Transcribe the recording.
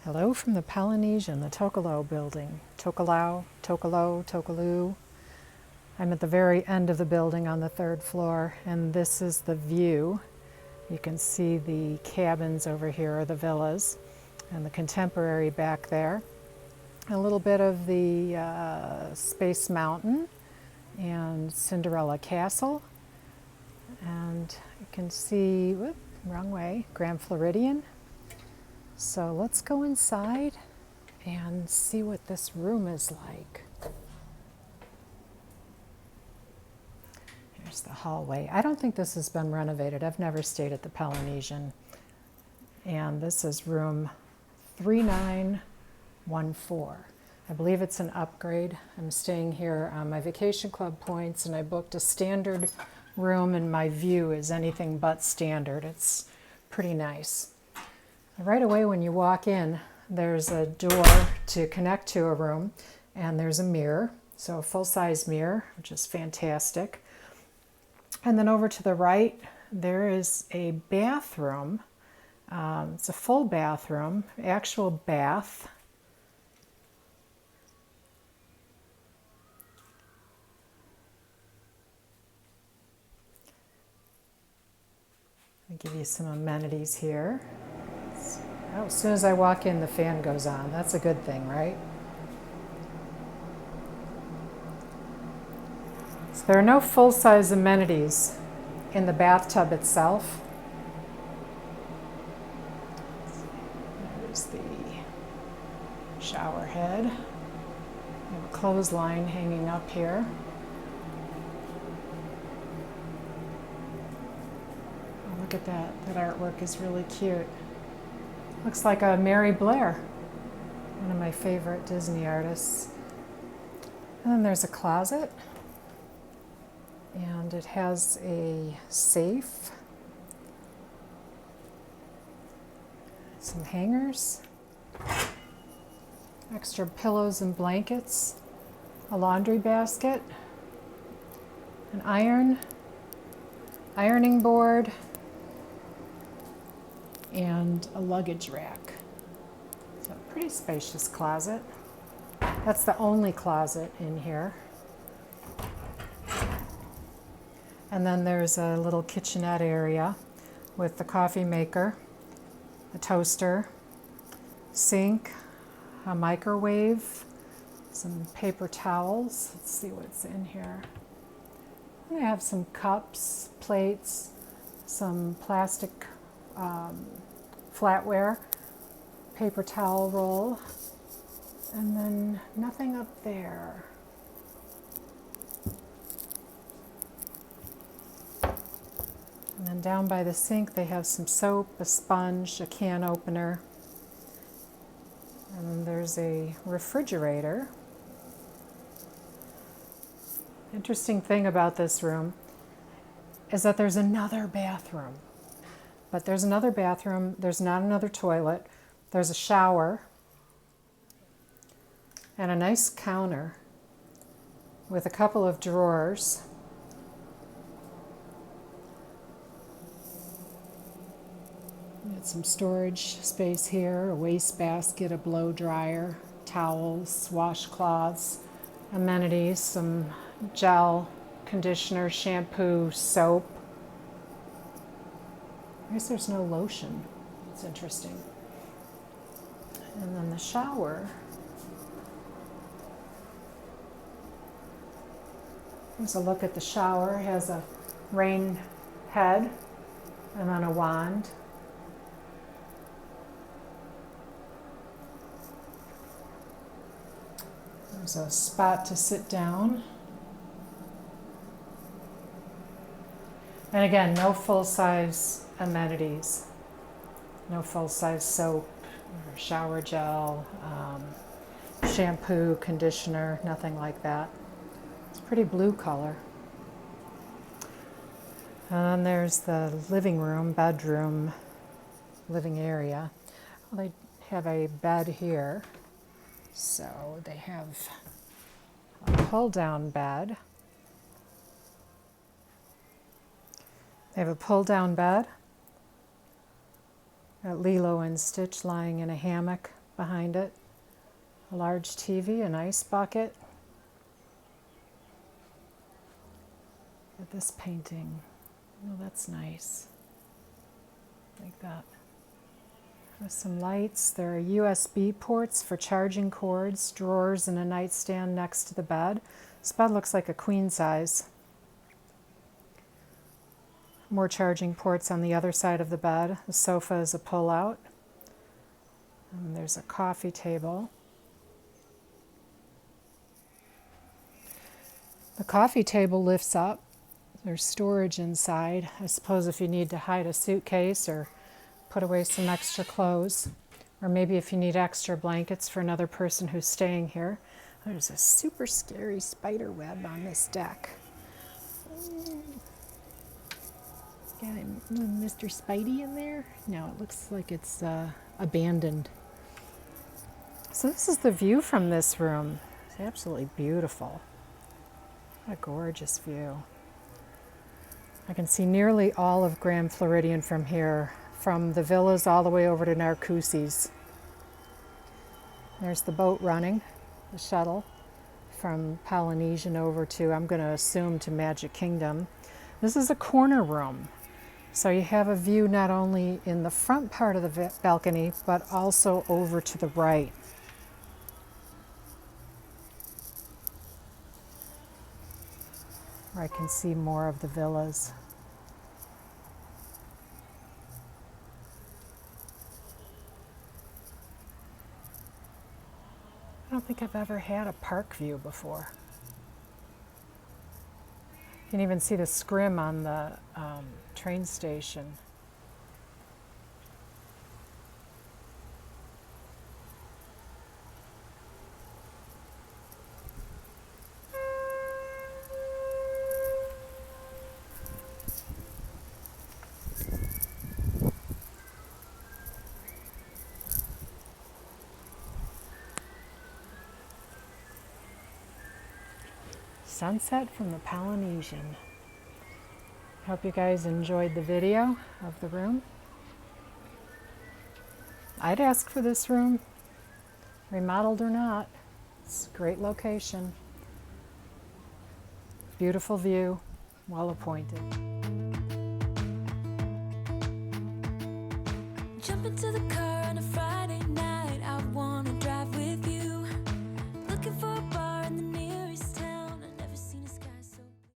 Hello from the Polynesian, the Tokelau building. Tokelau, Tokelau. I'm at the very end of the building on the third floor, and this is the view. You can see the cabins over here, or the villas, and the contemporary back there. A little bit of the Space Mountain and Cinderella Castle. And you can see, whoop, wrong way, Grand Floridian. So let's go inside and see what this room is like. Here's the hallway. I don't think this has been renovated. I've never stayed at the Polynesian. And this is room 3914. I believe it's an upgrade. I'm staying here on my vacation club points, and I booked a standard room, and my view is anything but standard. It's pretty nice. Right away when you walk in, there's a door to connect to a room, and there's a mirror, so a full-size mirror, which is fantastic. And then over to the right, there is a bathroom. It's a full bathroom, actual bath. I'll give you some amenities here. Oh, as soon as I walk in, the fan goes on. That's a good thing, right? So there are no full-size amenities in the bathtub itself. There's the shower head. We have a clothesline hanging up here. Oh, look at that. That artwork is really cute. Looks like a Mary Blair, one of my favorite Disney artists. And then there's a closet, and it has a safe, some hangers, extra pillows and blankets, a laundry basket, an ironing board, and a luggage rack. So a pretty spacious closet. That's the only closet in here. And then there's a little kitchenette area with the coffee maker, a toaster, sink, a microwave, some paper towels. Let's see what's in here. I have some cups, plates, some plastic flatware, paper towel roll, and then nothing up there. And then down by the sink they have some soap, a sponge, a can opener, and then there's a refrigerator. Interesting thing about this room is that there's another bathroom. But there's another bathroom, there's not another toilet, there's a shower, and a nice counter with a couple of drawers. Got some storage space here, a wastebasket, a blow dryer, towels, washcloths, amenities, some gel, conditioner, shampoo, soap. I guess there's no lotion. It's interesting. And then the shower. Here's a look at the shower. It has a rain head and then a wand. There's a spot to sit down. And again, no full-size amenities. No full-size soap or shower gel, shampoo, conditioner, nothing like that. It's a pretty blue color. And then there's the living room, bedroom, living area. Well, they have a bed here. So they have a pull-down bed. They have a pull-down bed. Got Lilo and Stitch lying in a hammock behind it. A large TV, an ice bucket. Look at this painting. Oh, that's nice. Like that. There's some lights. There are USB ports for charging cords, drawers, and a nightstand next to the bed. This bed looks like a queen size. More charging ports on the other side of the bed. The sofa is a pull-out. And there's a coffee table. The coffee table lifts up. There's storage inside. I suppose if you need to hide a suitcase or put away some extra clothes, or maybe if you need extra blankets for another person who's staying here. There's a super scary spider web on this deck. Got Mr. Spidey in there? No, it looks like it's abandoned. So this is the view from this room. It's absolutely beautiful. What a gorgeous view. I can see nearly all of Grand Floridian from here, from the villas all the way over to Narcoossee's. There's the boat running, the shuttle, from Polynesian over to, I'm going to assume, to Magic Kingdom. This is a corner room, so you have a view not only in the front part of the balcony, but also over to the right. Where I can see more of the villas. I don't think I've ever had a park view before. You can even see the scrim on the train station. Sunset from the Polynesian. Hope you guys enjoyed the video of the room. I'd ask for this room, remodeled or not. It's a great location. Beautiful view, well appointed. Jump into the car on a Friday.